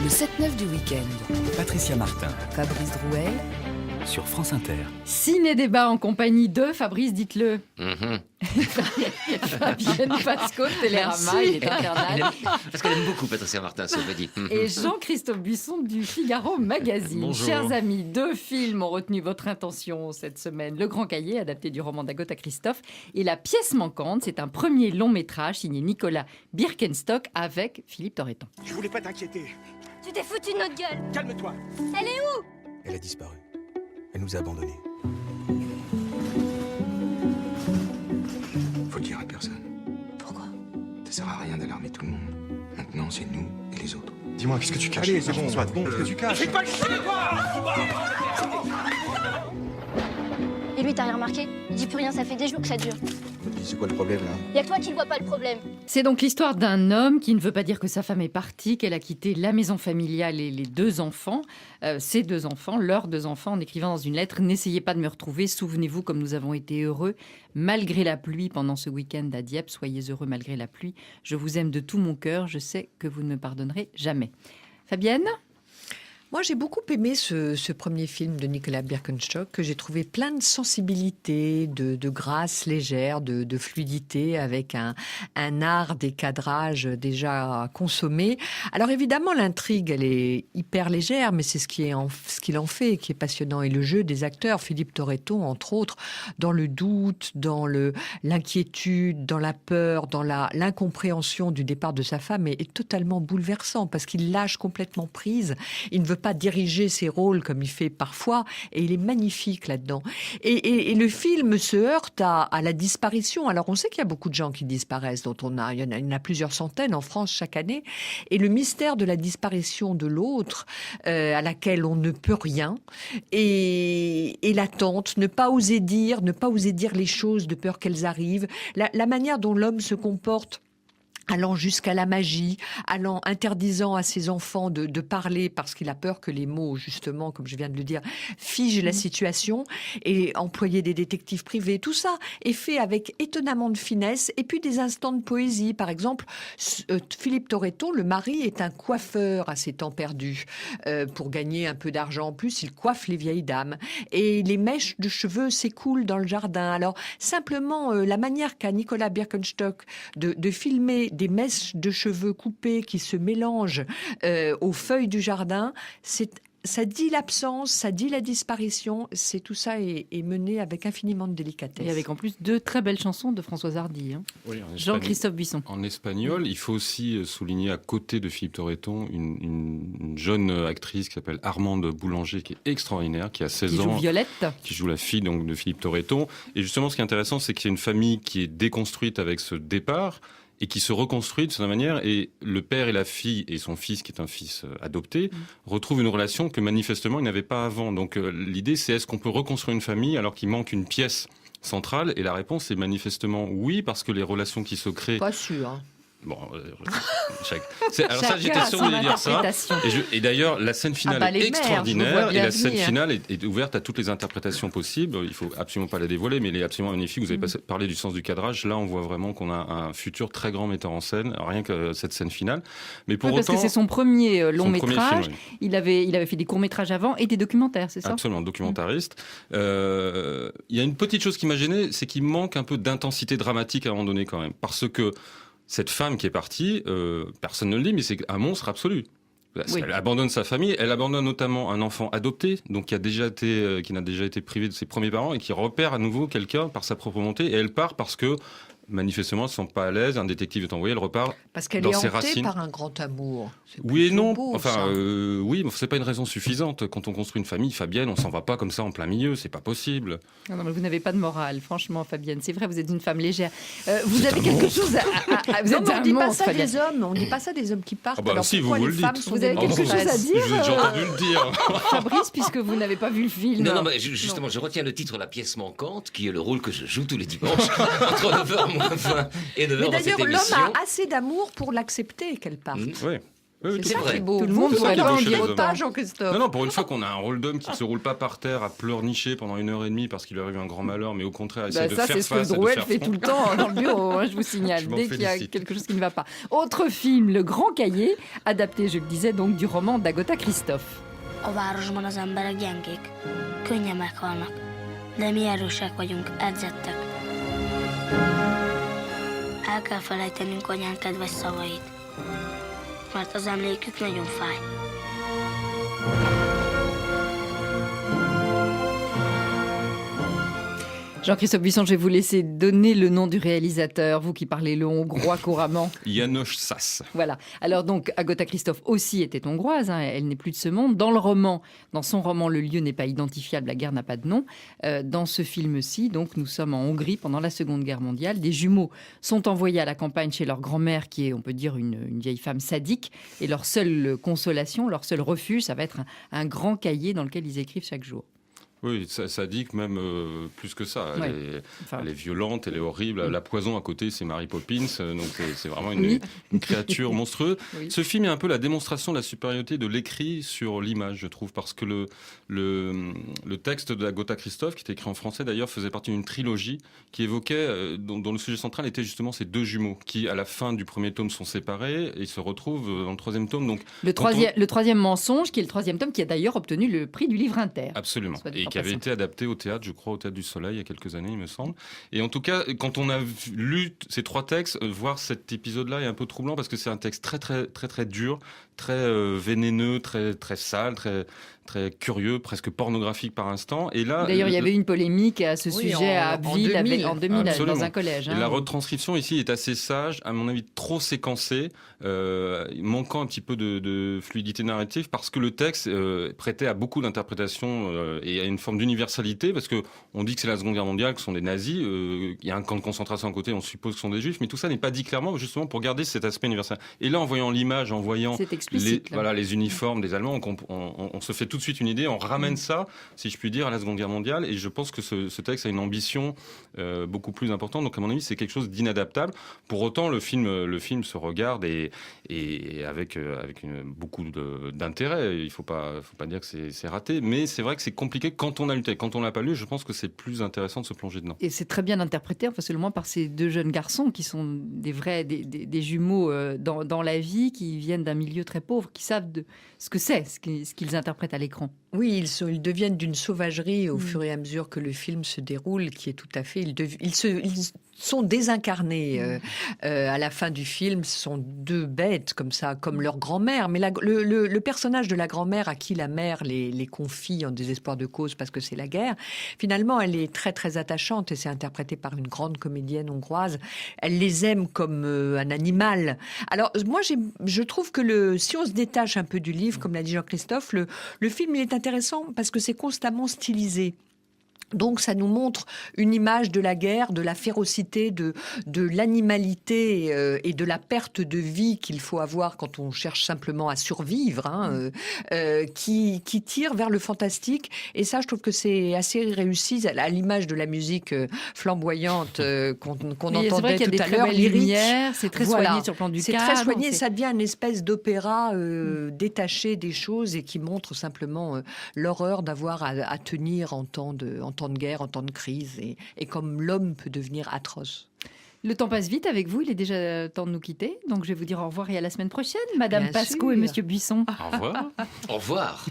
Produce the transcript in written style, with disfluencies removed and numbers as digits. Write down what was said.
Le 7-9 du week-end. Patricia Martin, Fabrice Drouel. sur France Inter. Ciné-débat en compagnie de Fabrice, dites-le. Fabienne Pasco de Télérama, il est infernal. Parce qu'elle aime beaucoup Patricia Martin, ça veut dire. Et Jean-Christophe Buisson du Figaro Magazine. Bonjour. Chers amis, 2 films ont retenu votre intention cette semaine. Le Grand Cahier, adapté du roman d'Agatha Christophe, et La Pièce manquante, c'est un premier long métrage signé Nicolas Birkenstock avec Philippe Torreton. Je voulais pas t'inquiéter. Tu t'es foutu de notre gueule. Calme-toi. Elle est où? Elle a disparu. Elle nous a abandonnés. Faut le dire à personne. Pourquoi? Ça sert à rien d'alarmer tout le monde. Maintenant, c'est nous et les autres. Dis-moi, qu'est-ce que tu caches? Allez, c'est bon, soit bon, qu'est-ce que tu caches? Fais pas le chien, Et lui, t'as rien remarqué? Il dit plus rien, ça fait des jours que ça dure. C'est quoi le problème, là? Y'a que toi qui ne vois pas le problème. C'est donc l'histoire d'un homme qui ne veut pas dire que sa femme est partie, qu'elle a quitté la maison familiale et les 2 enfants, ses 2 enfants, leurs 2 enfants, en écrivant dans une lettre « N'essayez pas de me retrouver, souvenez-vous comme nous avons été heureux, malgré la pluie pendant ce week-end à Dieppe, soyez heureux malgré la pluie, je vous aime de tout mon cœur, je sais que vous ne me pardonnerez jamais ». Fabienne ? Moi, j'ai beaucoup aimé ce premier film de Nicolas Birkenstock, que j'ai trouvé plein de sensibilité, de grâce légère, de fluidité, avec un art des cadrages déjà consommé. Alors évidemment, l'intrigue, elle est hyper légère, mais c'est ce qu'il en fait, qui est passionnant. Et le jeu des acteurs, Philippe Torreton, entre autres, dans le doute, dans l'inquiétude, dans la peur, dans l'incompréhension du départ de sa femme, est totalement bouleversant, parce qu'il lâche complètement prise. Il ne veut pas diriger ses rôles comme il fait parfois, et il est magnifique là-dedans. Et le film se heurte à la disparition. Alors on sait qu'il y a beaucoup de gens qui disparaissent, il y en a plusieurs centaines en France chaque année, et le mystère de la disparition de l'autre, à laquelle on ne peut rien, et l'attente, ne pas oser dire les choses de peur qu'elles arrivent, la manière dont l'homme se comporte, allant jusqu'à la magie, interdisant à ses enfants de parler parce qu'il a peur que les mots, justement, comme je viens de le dire, figent la situation, et employer des détectives privés. Tout ça est fait avec étonnamment de finesse, et puis des instants de poésie. Par exemple, Philippe Torreton, le mari, est un coiffeur à ses temps perdus. Pour gagner un peu d'argent en plus, il coiffe les vieilles dames. Et les mèches de cheveux s'écoulent dans le jardin. Alors, simplement, la manière qu'a Nicolas Birkenstock de filmer des mèches de cheveux coupées qui se mélangent aux feuilles du jardin, ça dit l'absence, ça dit la disparition, tout ça est mené avec infiniment de délicatesse. Et avec en plus 2 très belles chansons de Françoise Hardy. Hein. Oui, Jean-Christophe Buisson. En espagnol, il faut aussi souligner à côté de Philippe Torreton une jeune actrice qui s'appelle Armande Boulanger, qui est extraordinaire, qui a 16 ans. Qui joue Violette. Qui joue la fille donc, de Philippe Torreton. Et justement, ce qui est intéressant, c'est qu'il y a une famille qui est déconstruite avec ce départ, et qui se reconstruit de cette manière, et le père et la fille, et son fils, qui est un fils adopté, retrouvent une relation que manifestement ils n'avaient pas avant. Donc l'idée, c'est est-ce qu'on peut reconstruire une famille alors qu'il manque une pièce centrale? Et la réponse est manifestement oui, parce que les relations qui se créent... Pas sûr, hein. Bon, alors ça, j'étais sûr de dire ça. Et d'ailleurs, la scène finale est extraordinaire, et la scène finale est ouverte à toutes les interprétations possibles. Il faut absolument pas la dévoiler, mais elle est absolument magnifique. Vous avez parlé du sens du cadrage. Là, on voit vraiment qu'on a un futur très grand metteur en scène, rien que cette scène finale. Mais pour parce autant, que c'est son premier long métrage. Film, oui. Il avait fait des courts métrages avant et des documentaires, c'est ça? Absolument, documentariste. Il y a une petite chose qui m'a gêné, c'est qu'il manque un peu d'intensité dramatique à un moment donné quand même, parce que cette femme qui est partie, personne ne le dit, mais c'est un monstre absolu. Oui. Elle abandonne sa famille, elle abandonne notamment un enfant adopté, donc qui n'a déjà été privé de ses premiers parents et qui repère à nouveau quelqu'un par sa propre volonté, et elle part parce que manifestement, elles ne sont pas à l'aise, un détective est envoyé, elle repart parce qu'elle dans est ses hantée racines. par un grand amour. Oui et non. Beau, enfin, oui, mais c'est pas une raison suffisante. Quand on construit une famille, Fabienne, on s'en va pas comme ça en plein milieu, c'est pas possible. Non, mais vous n'avez pas de morale, franchement, Fabienne. C'est vrai, vous êtes une femme légère. Vous avez quelque chose à vous non, êtes mais on un dit pas monstre, ça Fabienne. des hommes. On dit pas ça des hommes qui partent. Ah bah alors si, pourquoi vous les le femmes dites. sont Vous des avez quelque monstres? chose à dire, J'ai entendu le dire. Fabrice, puisque vous n'avez pas vu le film. Non, mais justement, je retiens le titre La Pièce manquante, qui est le rôle que je joue tous les dimanches, entre 9h moins 20 et 9h Mais dans cette d'ailleurs, émission. l'homme a assez d'amour pour l'accepter qu'elle parte. Oui. Oui, C'est ça vrai. qui est beau. Tout le monde Vous pourrait pourriez pas en chez dire les hommes. autant, Jean-Christophe. Non, pour une fois qu'on a un rôle d'homme qui ne se roule pas par terre à pleurnicher pendant 1 heure et demie parce qu'il lui arrive un grand malheur, mais au contraire, essaie de ça, faire c'est ce que face et de Drouel faire fait front. tout le temps dans le bureau, hein, je vous signale, Je m'en dès qu'il y a félicite. quelque chose qui ne va pas. Autre film, Le Grand Cahier, adapté, je le disais, donc du roman d'Agatha Christophe. A városban az emberek gyengék. Könnyen meghalnak. De mi erősek vagyunk, edzettek. El kell felejtenünk anyán kedves szavait. Mert az emlékük nagyon fáj. Jean-Christophe Buisson, je vais vous laisser donner le nom du réalisateur, vous qui parlez le hongrois couramment. János Szász. Voilà. Alors donc, Agatha Christophe aussi était hongroise, hein, elle n'est plus de ce monde. Dans le roman, dans son roman, le lieu n'est pas identifiable, la guerre n'a pas de nom. Dans ce film-ci, donc, nous sommes en Hongrie pendant la Seconde Guerre mondiale. Des jumeaux sont envoyés à la campagne chez leur grand-mère, qui est, on peut dire, une vieille femme sadique. Et leur seule consolation, leur seul refuge, ça va être un grand cahier dans lequel ils écrivent chaque jour. Oui, ça dit que même plus que ça. Elle, Ouais. est, Enfin, elle est violente, elle est horrible. La poison à côté, c'est Mary Poppins. Donc c'est vraiment Oui. une créature monstrueuse. Oui. Ce film est un peu la démonstration de la supériorité de l'écrit sur l'image, je trouve, parce que le texte de Agatha Christophe, qui était écrit en français d'ailleurs, faisait partie d'une trilogie qui évoquait, dont le sujet central était justement ces deux jumeaux qui, à la fin du premier tome, sont séparés et se retrouvent dans le troisième tome. Donc le troisième mensonge, qui est le troisième tome, qui a d'ailleurs obtenu le prix du livre inter. absolument. Soit dit Et en qui avait passant. été adapté au théâtre, je crois, au Théâtre du Soleil il y a quelques années, il me semble. Et en tout cas, quand on a lu ces trois textes, voir cet épisode-là est un peu troublant parce que c'est un texte très dur, très vénéneux, très sale, très curieux, presque pornographique par instant. Et là, D'ailleurs, il y avait eu une polémique à ce Oui, sujet à en Abbeville, 2000. en 2000 Absolument. dans un collège. Et hein. la retranscription ici est assez sage, à mon avis trop séquencée, manquant un petit peu de fluidité narrative, parce que le texte prêtait à beaucoup d'interprétations et à une forme d'universalité, parce que on dit que c'est la Seconde Guerre mondiale, que ce sont des nazis, il y a un camp de concentration à côté, on suppose que ce sont des juifs, mais tout ça n'est pas dit clairement, justement pour garder cet aspect universel. Et là, en voyant l'image, en voyant C'est explicite. là. les uniformes des Allemands, on se fait tout de suite une idée, on ramène ça, si je puis dire, à la Seconde Guerre mondiale, et je pense que ce texte a une ambition beaucoup plus importante, donc à mon avis c'est quelque chose d'inadaptable. Pour autant le film se regarde et avec beaucoup d'intérêt, il faut pas dire que c'est raté, mais c'est vrai que c'est compliqué quand on a lu le texte. Quand on l'a pas lu, je pense que c'est plus intéressant de se plonger dedans. Et c'est très bien interprété, enfin seulement par ces deux jeunes garçons qui sont des jumeaux dans la vie, qui viennent d'un milieu très pauvre, qui savent ce que c'est, ce qu'ils interprètent à l'écran. Oui, ils deviennent d'une sauvagerie au fur et à mesure que le film se déroule, qui est tout à fait... Ils sont désincarnés à la fin du film. Ce sont deux bêtes comme ça, comme leur grand-mère. Mais le personnage de la grand-mère à qui la mère les confie en désespoir de cause parce que c'est la guerre, finalement, elle est très très attachante et c'est interprété par une grande comédienne hongroise. Elle les aime comme un animal. Alors moi, je trouve que si on se détache un peu du livre, comme l'a dit Jean-Christophe, le film il est intéressant parce que c'est constamment stylisé. Donc ça nous montre une image de la guerre, de la férocité, de l'animalité et de la perte de vie qu'il faut avoir quand on cherche simplement à survivre, qui tire vers le fantastique. Et ça, je trouve que c'est assez réussi, à l'image de la musique flamboyante qu'on Mais c'est vrai entendait qu'il y a tout des à très l'heure, belles lyrique. lumières, c'est très Voilà. soigné sur le plan du C'est cadre. très soigné, ça devient une espèce d'opéra détaché des choses et qui montre simplement l'horreur d'avoir à tenir en temps de guerre, en temps de crise, et comme l'homme peut devenir atroce. Le temps passe vite avec vous, il est déjà temps de nous quitter. Donc je vais vous dire au revoir et à la semaine prochaine, Madame Bien Pasco sûr. et Monsieur Buisson. Au revoir. Au revoir.